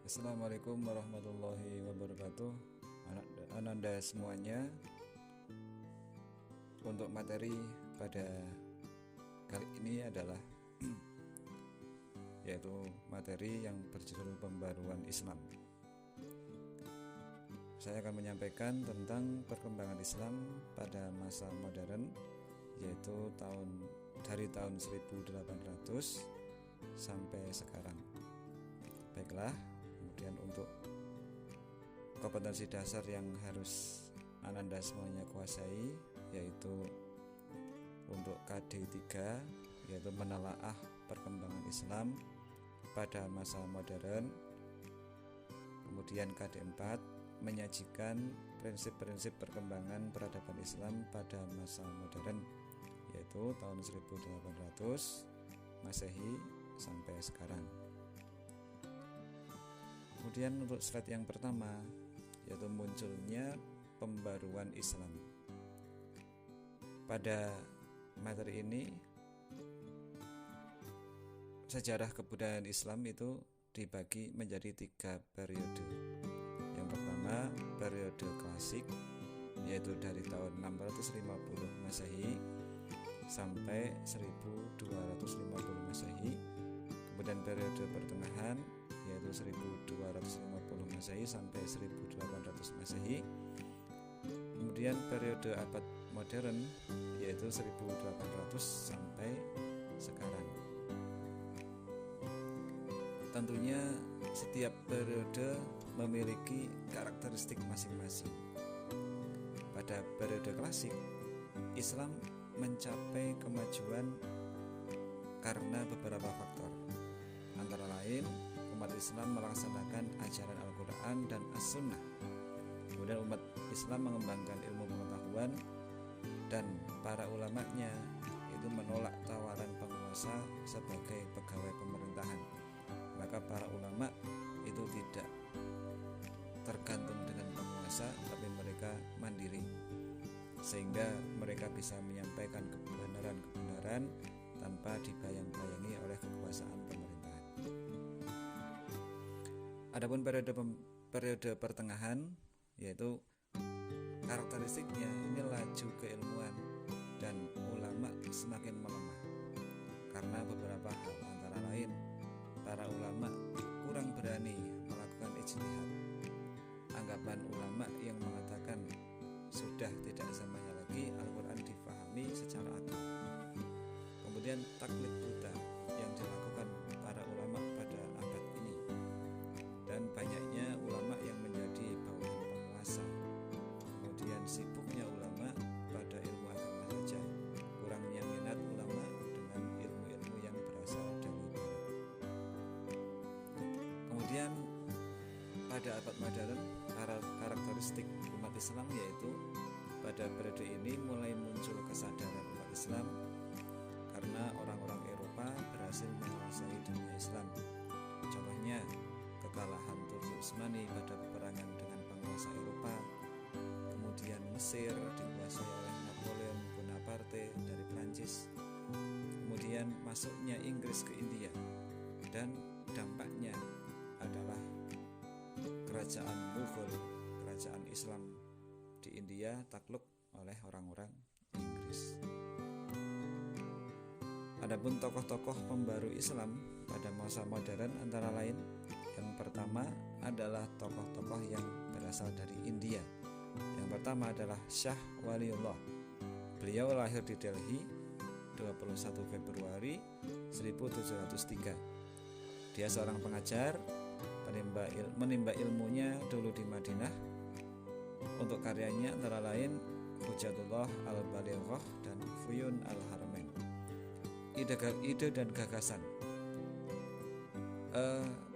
Assalamualaikum warahmatullahi wabarakatuh. Ananda semuanya, untuk materi pada kali ini adalah yaitu materi yang berjudul pembaruan Islam. Saya akan menyampaikan tentang perkembangan Islam pada masa modern, yaitu dari tahun 1800 sampai sekarang. Baiklah, kemudian untuk kompetensi dasar yang harus Ananda semuanya kuasai, yaitu untuk KD3, yaitu menelaah perkembangan Islam pada masa modern. Kemudian KD4 menyajikan prinsip-prinsip perkembangan peradaban Islam pada masa modern, yaitu tahun 1800 Masehi sampai sekarang. Kemudian untuk slide yang pertama, yaitu munculnya pembaruan Islam. Pada materi ini, sejarah kebudayaan Islam itu dibagi menjadi 3 periode. Yang pertama, periode klasik, yaitu dari tahun 650 Masehi sampai 1250 Masehi. Kemudian periode pertengahan, yaitu 1250 Masehi sampai 1800 Masehi. Kemudian periode abad modern, yaitu 1800 sampai sekarang. Tentunya setiap periode memiliki karakteristik masing-masing. Pada periode klasik, Islam mencapai kemajuan karena beberapa faktor. Antara lain, umat Islam melaksanakan ajaran Al-Quran dan As-Sunnah. Kemudian umat Islam mengembangkan ilmu pengetahuan, dan para ulamanya itu menolak tawaran penguasa sebagai pegawai pemerintahan. Maka para ulama itu tidak tergantung dengan penguasa, tapi mereka mandiri, sehingga mereka bisa menyampaikan kebenaran-kebenaran tanpa dibayang-bayangi oleh kekuasaan pemerintahan. Adapun periode pertengahan, yaitu karakteristiknya ini laju keilmuan dan ulama semakin melemah karena beberapa hal, antara lain para ulama kurang berani melakukan ijtihad. Anggapan ulama yang mengatakan sudah tidak zamannya lagi Al-Quran difahami secara akal. Kemudian taklid buta yang dilakukan para ulama pada abad ini, dan banyaknya ulama yang menjadi bawahan penguasa. Kemudian sibuknya ulama pada ilmu agama saja, kurangnya minat ulama dengan ilmu-ilmu yang berasal dari barat. Kemudian pada abad modern, karakteristik umat Islam yaitu pada periode ini mulai muncul kesadaran umat Islam karena orang-orang Eropa berhasil menguasai dunia Islam. Contohnya kekalahan Turki Utsmani pada peperangan dengan penguasa Eropa. Kemudian Mesir dikuasai oleh Napoleon Bonaparte dari Prancis. Kemudian masuknya Inggris ke India, dan dampaknya adalah kerajaan Mughal, kerajaan Islam di India takluk oleh orang-orang Inggris. Adapun tokoh-tokoh pembaru Islam pada masa modern antara lain, yang pertama adalah tokoh-tokoh yang berasal dari India. Yang pertama adalah Shah Waliullah. Beliau lahir di Delhi 21 Februari 1703. Dia seorang pengajar, menimba ilmunya dulu di Madinah. Untuk karyanya antara lain Hujjatullah Al-Balighah dan Fuyun Al-Haramain. Ide dan gagasan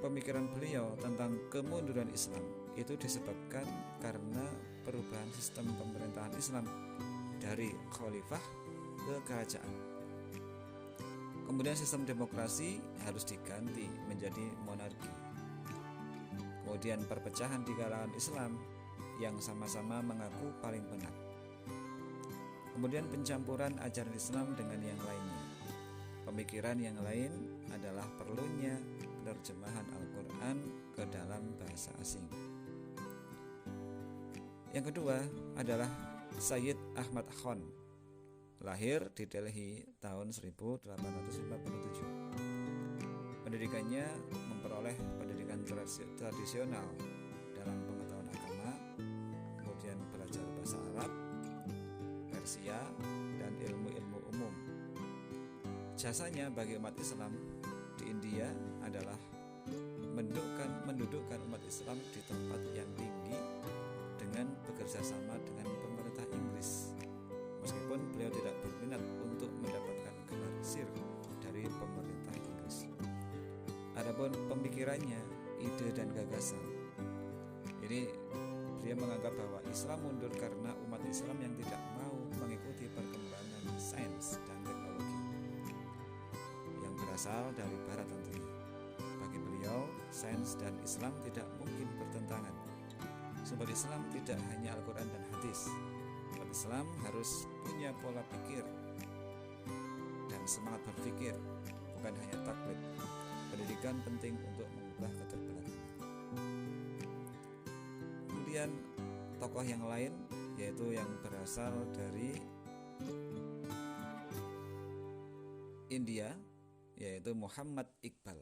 pemikiran beliau tentang kemunduran Islam itu disebabkan karena perubahan sistem pemerintahan Islam dari khalifah ke kerajaan. Kemudian sistem demokrasi harus diganti menjadi monarki. Kemudian perpecahan di kalangan Islam yang sama-sama mengaku paling benar. Kemudian pencampuran ajaran Islam dengan yang lainnya. Pemikiran yang lain adalah perlunya penerjemahan Al-Quran ke dalam bahasa asing. Yang kedua adalah Sayyid Ahmad Khan, lahir di Delhi tahun 1857. Pendidikannya memperoleh pendidikan tradisional dalam pengetahuan agama, kemudian belajar bahasa Arab, Persia, dan ilmu-ilmu umum. Jasanya bagi umat Islam di India adalah mendudukkan umat Islam di tempat yang tinggi dengan bekerja sama dengan pemerintah Inggris, meskipun beliau tidak berminat untuk mendapatkan gelar sir dari pemerintah Inggris. Adapun pemikirannya, ide dan gagasan, ini beliau menganggap bahwa Islam mundur karena umat Islam yang tidak mau mengikuti perkembangan sains dan teknologi yang berasal dari Barat tentunya. Bagi beliau, sains dan Islam tidak mungkin bertentangan. Sumber Islam tidak hanya Al-Quran dan hadis. Umat Islam harus punya pola pikir dan semangat berpikir, bukan hanya taklid. Pendidikan penting untuk mengubah keterbelakangan. Kemudian tokoh yang lain, yaitu yang berasal dari India, yaitu Muhammad Iqbal.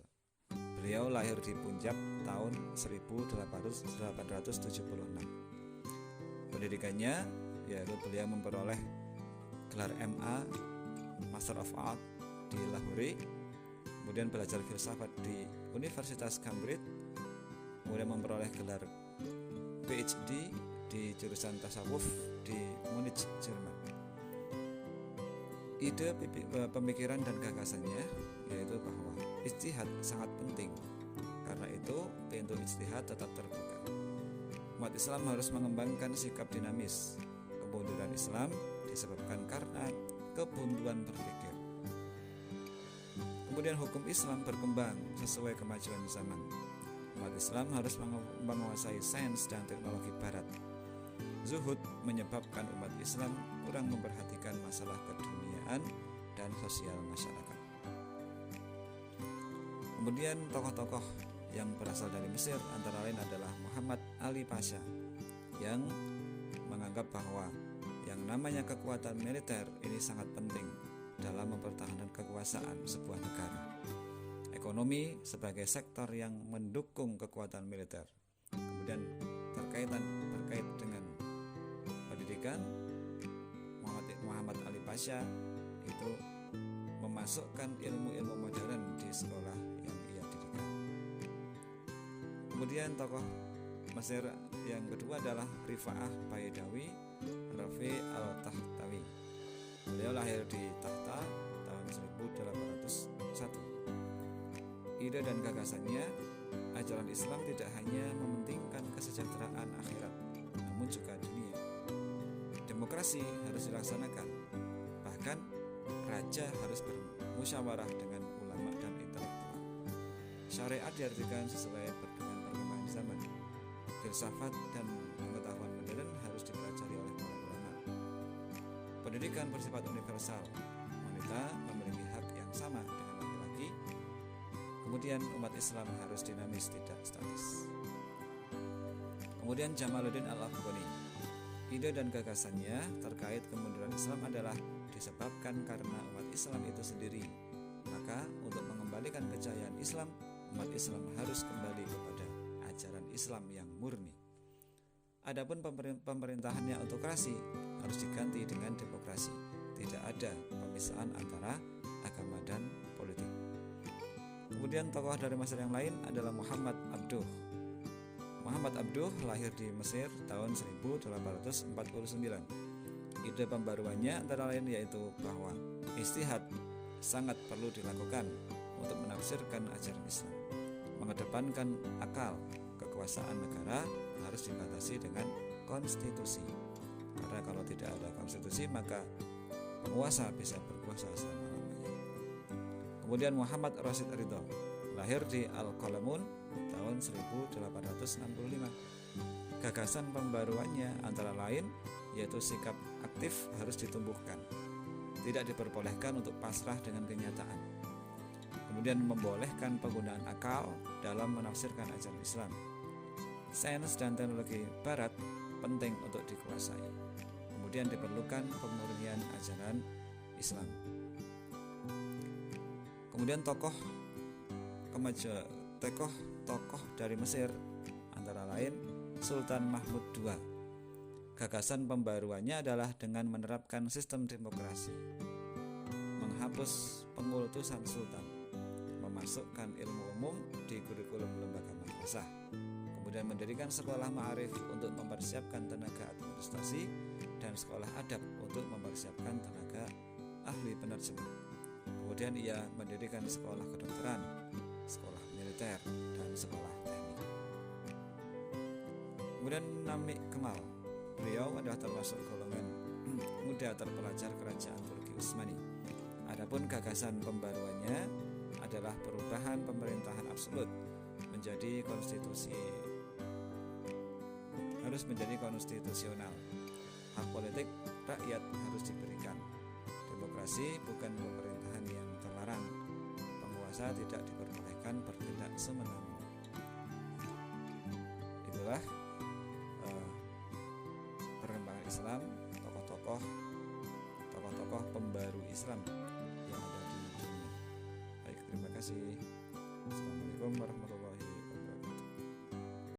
Beliau lahir di Punjab tahun 1876. Pendidikannya yaitu beliau memperoleh gelar MA, Master of Art di Lahore, kemudian belajar filsafat di Universitas Cambridge, kemudian memperoleh gelar PhD di jurusan tasawuf di Munich, Jerman. Ide, pemikiran dan gagasannya yaitu bahwa ijtihad sangat penting. Karena itu pintu ijtihad tetap terbuka. Umat Islam harus mengembangkan sikap dinamis. Kemunduran Islam disebabkan karena kebuntuan berpikir. Kemudian hukum Islam berkembang sesuai kemajuan zaman. Umat Islam harus menguasai sains dan teknologi barat. Zuhud menyebabkan umat Islam kurang memperhatikan masalah keduniaan dan sosial masyarakat. Kemudian tokoh-tokoh yang berasal dari Mesir antara lain adalah Muhammad Ali Pasha, yang menganggap bahwa yang namanya kekuatan militer ini sangat penting dalam mempertahankan kekuasaan sebuah negara. Ekonomi sebagai sektor yang mendukung kekuatan militer. Kemudian terkait dengan pendidikan, Muhammad Ali Pasha itu memasukkan ilmu-ilmu modern di sekolah yang ia dirikan. Kemudian tokoh Mesir yang kedua adalah Rifa'ah Baidawi Rafi al-Tahtawi. Beliau lahir di Tahta tahun 1801. Ide dan gagasannya, ajaran Islam tidak hanya mementingkan kesejahteraan akhirat, namun juga dunia. Demokrasi harus dilaksanakan, bahkan raja harus bermusyawarah dengan ulama dan intelektual. Syariat diartikan sesuai dengan perkembangan zaman. Filsafat dan pengetahuan modern harus dipelajari oleh para ulama. Pendidikan bersifat universal. Wanita memiliki hak yang sama dengan laki-laki. Kemudian umat Islam harus dinamis, tidak statis. Kemudian Jamaluddin Al-Afghani. Ide dan gagasannya terkait kemunduran Islam adalah disebabkan karena umat Islam itu sendiri. Maka untuk mengembalikan kejayaan Islam, umat Islam harus kembali kepada ajaran Islam yang murni. Adapun pemerintahannya autokrasi harus diganti dengan demokrasi. Tidak ada pemisahan antara agama dan politik. Kemudian tokoh dari Mesir yang lain adalah Muhammad Abduh. Muhammad Abduh lahir di Mesir tahun 1849. Ide pembaruannya antara lain yaitu bahwa ijtihad sangat perlu dilakukan untuk menafsirkan ajaran Islam. Mengedepankan akal, kekuasaan negara harus dibatasi dengan konstitusi. Karena kalau tidak ada konstitusi maka penguasa bisa berkuasa selama-lamanya. Kemudian Muhammad Rashid Ridho lahir di Al-Qalamun tahun 1865. Gagasan pembaruannya antara lain yaitu sikap aktif harus ditumbuhkan, tidak diperbolehkan untuk pasrah dengan kenyataan. Kemudian membolehkan penggunaan akal dalam menafsirkan ajaran Islam. Sains dan teknologi barat penting untuk dikuasai. Kemudian diperlukan pemurnian ajaran Islam. Kemudian tokoh dari Mesir antara lain Sultan Mahmud II. Gagasan pembaruannya adalah dengan menerapkan sistem demokrasi, menghapus pengultusan sultan, memasukkan ilmu umum di kurikulum lembaga madrasah, kemudian mendirikan sekolah ma'arif untuk mempersiapkan tenaga administrasi dan sekolah adab untuk mempersiapkan tenaga ahli penerjemah. Kemudian ia mendirikan sekolah kedokteran, sekolah militer, dan sekolah teknik. Kemudian Namik Kemal, beliau adalah termasuk golongan muda terpelajar kerajaan Turki Utsmani. Adapun gagasan pembaruannya adalah perubahan pemerintahan absolut menjadi konstitusional. Hak politik rakyat harus diberikan. Demokrasi bukan pemerintahan yang terlarang. Penguasa tidak diperbolehkan bertindak semena-mena. Itulah perkembangan Islam, tokoh-tokoh pembaru Islam yang ada di dunia. Baik, terima kasih. Assalamualaikum warahmatullahi wabarakatuh.